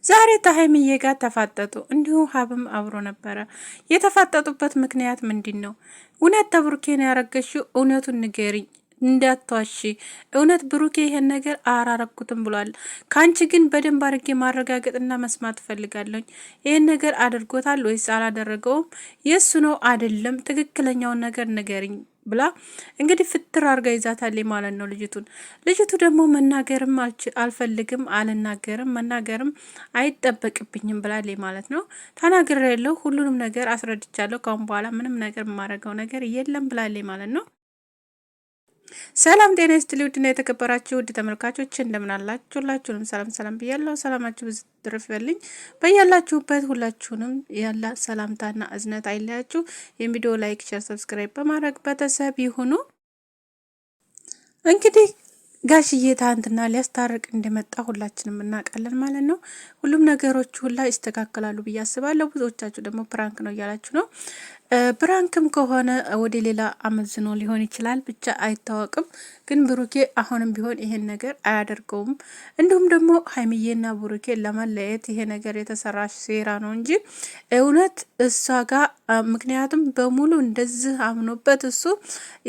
ዛሬ ከሀይሚዬ ጋር ተፋጠጡ። እንዲሁም ሀብም አብሮ ነበረ። የተፋጠጡበት ምክንያት ምንድን ነው? እውነት ተብሩኬ ነው ያረገሽው? እውነቱን ንገሪኝ እንዳትዋሺ። እውነት ብሩኬ ይሄን ነገር አላረኩትም ብሏል። ከአንቺ ግን በደንብ አድርጌ ማረጋገጥና መስማት ፈልጋለሁኝ። ይሄን ነገር አድርጎታል ወይስ አላደረገውም? የእሱ ነው አይደለም? ትክክለኛውን ነገር ንገሪኝ ብላ እንግዲህ ፍትር አርጋ ይዛታለች ማለት ነው ልጅቱ ደግሞ መናገርም አልፈልግም አልናገርም መናገርም አይጠበቅብኝም ብላለች ማለት ነው። ተናግሬያለሁ፣ ሁሉንም ነገር አስረድቻለሁ፣ ካሁን በኋላ ምንም ነገር የማረገው ነገር የለም ብላለች ማለት ነው። ሰላም ጤና ይስጥልኝ ውድና የተከበራችሁ ውድ ተመልካቾች እንደምን አላችሁ? ሁላችሁንም ሰላም ብያለሁ። ሰላማችሁ ብዙ ትርፍ ይበልኝ በያላችሁበት። ሁላችሁንም ያላ ሰላምታና እዝነት አይለያችሁ። የቪዲዮ ላይክ፣ ሼር፣ ሰብስክራይብ በማድረግ ቤተሰብ ይሁኑ። እንግዲህ ጋሽዬ ትናንትና ሊያስታርቅ እንደመጣ ሁላችንም እናውቃለን ማለት ነው። ሁሉም ነገሮች ሁላ ይስተካከላሉ ብዬ አስባለሁ። ብዙዎቻችሁ ደግሞ ፕራንክ ነው እያላችሁ ነው። ፕራንክም ከሆነ ወደ ሌላ አመዝኖ ሊሆን ይችላል፣ ብቻ አይታወቅም። ግን ብሩኬ አሁንም ቢሆን ይሄን ነገር አያደርገውም። እንዲሁም ደግሞ ሀይሚዬና ብሩኬ ለማለየት ይሄ ነገር የተሰራ ሴራ ነው እንጂ እውነት እሷ ጋር ምክንያቱም በሙሉ እንደዚህ አምኖበት እሱ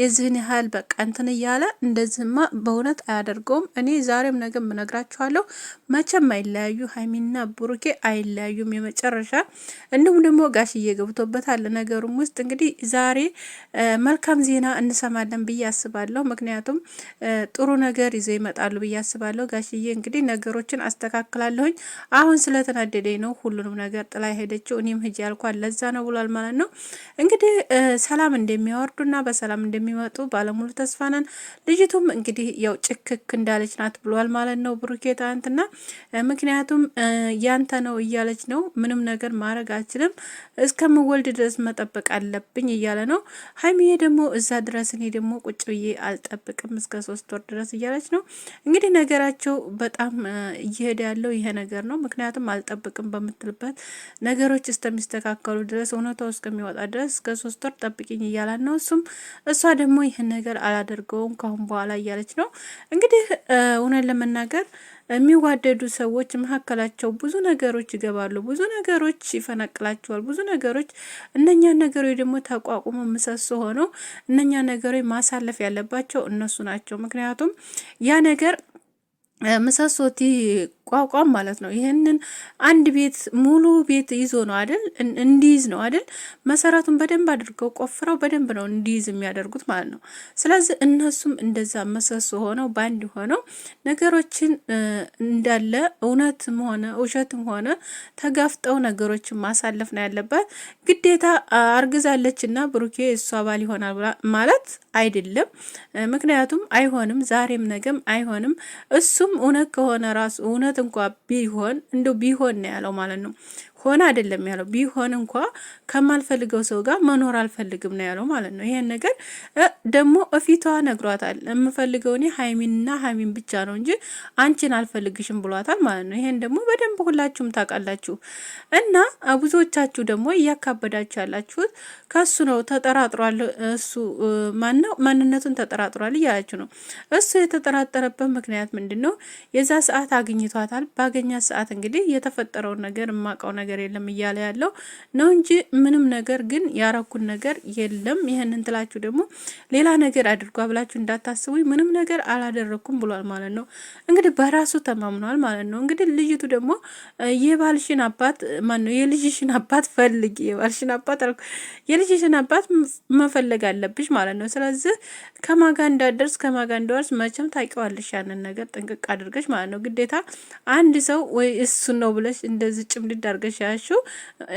የዚህን ያህል በቃ እንትን እያለ እንደዚህማ በእውነት አያደርገውም። እኔ ዛሬም ነገም እነግራችኋለሁ፣ መቼም አይለያዩ። ሀይሚና ብሩኬ አይለያዩም የመጨረሻ። እንዲሁም ደግሞ ጋሽዬ ገብቶበታል ነገሩ ውስጥ እንግዲህ ዛሬ መልካም ዜና እንሰማለን ብዬ አስባለሁ። ምክንያቱም ጥሩ ነገር ይዘው ይመጣሉ ብዬ አስባለሁ። ጋሽዬ እንግዲህ ነገሮችን አስተካክላለሁኝ አሁን ስለተናደደኝ ነው ሁሉንም ነገር ጥላ ሄደችው፣ እኔም ሂጅ ያልኳት ለዛ ነው ብሏል ማለት ነው። እንግዲህ ሰላም እንደሚያወርዱና በሰላም እንደሚመጡ ባለሙሉ ተስፋ ነን። ልጅቱም እንግዲህ ያው ጭክክ እንዳለች ናት ብሏል ማለት ነው ብሩኬ ትናንትና። ምክንያቱም ያንተ ነው እያለች ነው፣ ምንም ነገር ማድረግ አልችልም እስከምወልድ ድረስ መጠበቅ አለብኝ እያለ ነው። ሀይሚዬ ደግሞ እዛ ድረስ እኔ ደግሞ ቁጭ ብዬ አልጠብቅም እስከ 3 ወር ድረስ እያለች ነው። እንግዲህ ነገራቸው በጣም እየሄደ ያለው ይሄ ነገር ነው። ምክንያቱም አልጠብቅም በምትልበት ነገሮች እስከሚስተካከሉ ድረስ እውነታው እስከሚወጣ ድረስ እስከ 3 ወር ጠብቅኝ እያላት ነው እሱም። እሷ ደግሞ ይህን ነገር አላደርገውም ካሁን በኋላ እያለች ነው። እንግዲህ እውነት ለመናገር የሚዋደዱ ሰዎች መካከላቸው ብዙ ነገሮች ይገባሉ፣ ብዙ ነገሮች ይፈነቅላቸዋል፣ ብዙ ነገሮች እነኛን ነገሮች ደግሞ ተቋቁሞ ምሰሶ ሆነው እነኛ ነገሮች ማሳለፍ ያለባቸው እነሱ ናቸው። ምክንያቱም ያ ነገር ምሰሶቲ ቋቋም ማለት ነው። ይህንን አንድ ቤት ሙሉ ቤት ይዞ ነው አይደል? እንዲይዝ ነው አይደል? መሰረቱን በደንብ አድርገው ቆፍረው በደንብ ነው እንዲይዝ የሚያደርጉት ማለት ነው። ስለዚህ እነሱም እንደዛ መሰሶ ሆነው ባንድ ሆነው ነገሮችን እንዳለ እውነትም ሆነ ውሸትም ሆነ ተጋፍጠው ነገሮችን ማሳለፍ ነው ያለባት። ግዴታ አርግዛለች እና ብሩኬ እሷ ባል ይሆናል ማለት አይደለም። ምክንያቱም አይሆንም፣ ዛሬም ነገም አይሆንም። እሱም እውነት ከሆነ ራሱ እውነት እንኳ ቢሆን እንደው ቢሆን ነው ያለው ማለት ነው። ሆነ አይደለም ያለው፣ ቢሆን እንኳ ከማልፈልገው ሰው ጋር መኖር አልፈልግም ነው ያለው ማለት ነው። ይሄን ነገር ደግሞ እፊቷ ነግሯታል። የምፈልገው እኔ ሀይሚንና ሀይሚን ብቻ ነው እንጂ አንቺን አልፈልግሽም ብሏታል ማለት ነው። ይሄን ደግሞ በደንብ ሁላችሁም ታውቃላችሁ። እና ብዙዎቻችሁ ደግሞ እያካበዳችሁ ያላችሁት ከሱ ነው። ተጠራጥሯል፣ እሱ ማንነቱን ተጠራጥሯል እያላችሁ ነው። እሱ የተጠራጠረበት ምክንያት ምንድን ነው? የዛ ሰዓት አግኝቷታል። ባገኛት ሰዓት እንግዲህ የተፈጠረውን ነገር የማውቀው ነገር የለም እያለ ያለው ነው እንጂ ምንም ነገር ግን ያረኩን ነገር የለም። ይሄንን ትላችሁ ደግሞ ሌላ ነገር አድርጓ ብላችሁ እንዳታስቡ፣ ምንም ነገር አላደረኩም ብሏል ማለት ነው። እንግዲህ በራሱ ተማምኗል ማለት ነው። እንግዲህ ልጅቱ ደግሞ የባልሽን አባት ማነው የልጅሽን አባት ፈልጊ፣ የልጅሽን አባት መፈለግ አለብሽ ማለት ነው። ስለዚህ ከማጋ እንዳደርስ ከማጋ እንደወርስ መቼም ታውቂዋለሽ፣ ያንን ነገር ጥንቅቅ አድርገሽ ማለት ነው። ግዴታ አንድ ሰው ወይ እሱ ነው ብለሽ እንደዚህ ጭምድድ አድርገሽ ያልሽው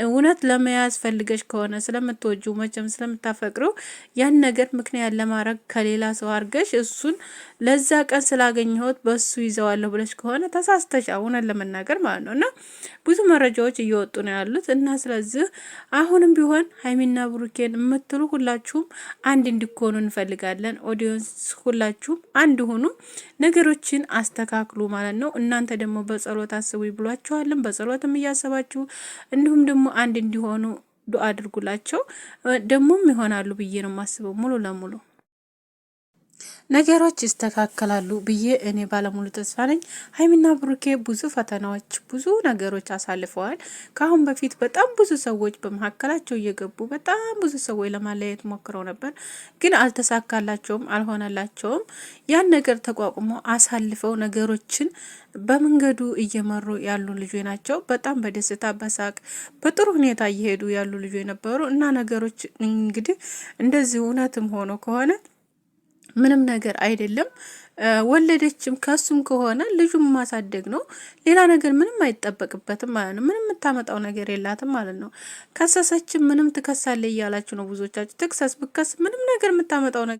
እውነት ለመያዝ ፈልገሽ ከሆነ ስለምትወጂው መቼም ስለምታፈቅረው ያን ነገር ምክንያት ለማድረግ ከሌላ ሰው አድርገሽ እሱን ለዛ ቀን ስላገኘሁት በሱ ይዘዋለሁ ብለሽ ከሆነ ተሳስተሽ፣ እውነት ለመናገር ማለት ነው። እና ብዙ መረጃዎች እየወጡ ነው ያሉት እና ስለዚህ አሁንም ቢሆን ሀይሚና ብሩኬን የምትሉ ሁላችሁም አንድ እንዲኮኑ እንፈልጋለን። ኦዲየንስ ሁላችሁም አንድ ሆኑ፣ ነገሮችን አስተካክሉ ማለት ነው። እናንተ ደግሞ በጸሎት አስቡ ይብሏችኋልን። በጸሎትም እያሰባችሁ እንዲሁም ደግሞ አንድ እንዲሆኑ ዱአ አድርጉላቸው። ደግሞም ይሆናሉ ብዬ ነው የማስበው ሙሉ ለሙሉ ነገሮች ይስተካከላሉ ብዬ እኔ ባለሙሉ ተስፋ ነኝ። ሀይሚና ብሩኬ ብዙ ፈተናዎች፣ ብዙ ነገሮች አሳልፈዋል። ከአሁን በፊት በጣም ብዙ ሰዎች በመካከላቸው እየገቡ በጣም ብዙ ሰዎች ለማለያየት ሞክረው ነበር፣ ግን አልተሳካላቸውም፣ አልሆነላቸውም። ያን ነገር ተቋቁሞ አሳልፈው ነገሮችን በመንገዱ እየመሩ ያሉ ልጆች ናቸው። በጣም በደስታ በሳቅ በጥሩ ሁኔታ እየሄዱ ያሉ ልጆች ነበሩ እና ነገሮች እንግዲህ እንደዚህ እውነትም ሆኖ ከሆነ ምንም ነገር አይደለም። ወለደችም ከሱም ከሆነ ልጁም ማሳደግ ነው። ሌላ ነገር ምንም አይጠበቅበትም ማለት ነው። ምንም የምታመጣው ነገር የላትም ማለት ነው። ከሰሰችም ምንም ትከሳለች እያላችሁ ነው ብዙዎቻችሁ። ትክሰስ ብከስ ምንም ነገር የምታመጣው ነገር